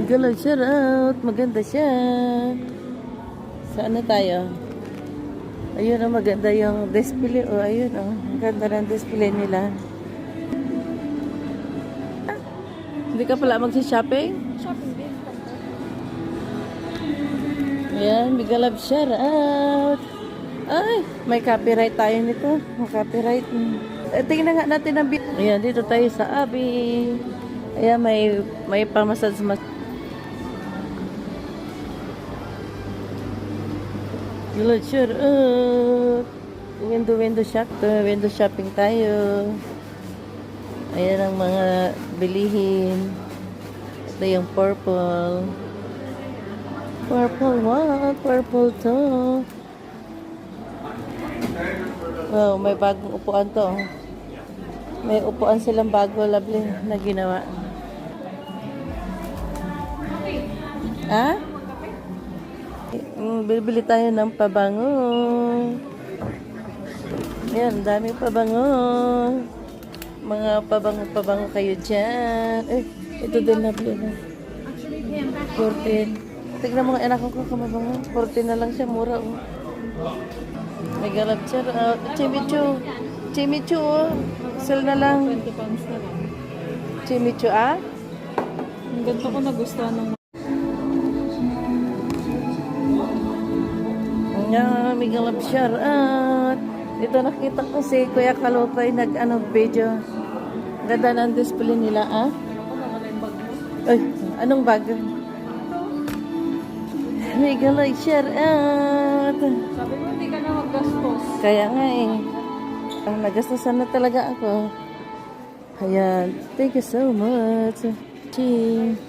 Galaw, shout out. Maganda siya. Saan na tayo? Ayun oh, maganda yung display. Oh, ayun oh. Maganda ng display nila. Ah, hindi ka pala magsi-shopping? Shopping din. Ayan, big love, shout out. Ay, may copyright tayo nito. May copyright. Tingnan nga natin ang video. Ayan, dito tayo sa Abi. Ayan, may pamasad. Good, shout out. Window shop. Window shopping tayo. Ayan ang mga bilihin. Ito yung purple. Purple what? Purple to. Wow, may bagong upuan to. May upuan silang bago, lovely, na ginawa. Ha? Bibili tayo ng pabango. Ayan, daming pabango. Mga pabango kayo dyan. Eh, ito din lovely na. 14. Tignan mo nga anak ko kamabango. 14 na lang siya, mura oh. May galap siya. Chimichu. Chimichu oh. Sell na lang. 20 pounds na lang. Chimichu ah? Ang ganito ko nagustuhan ng May galap siya. Dito nakita ko si Kuya Kalupay video. Ganda ng display nila ah. Ay, anong bag? May galap siya. Sabi mo, hindi ka na maggastos. Kaya nga eh. Ang nagastusan na talaga ako. Ayan. Thank you so much. Ching.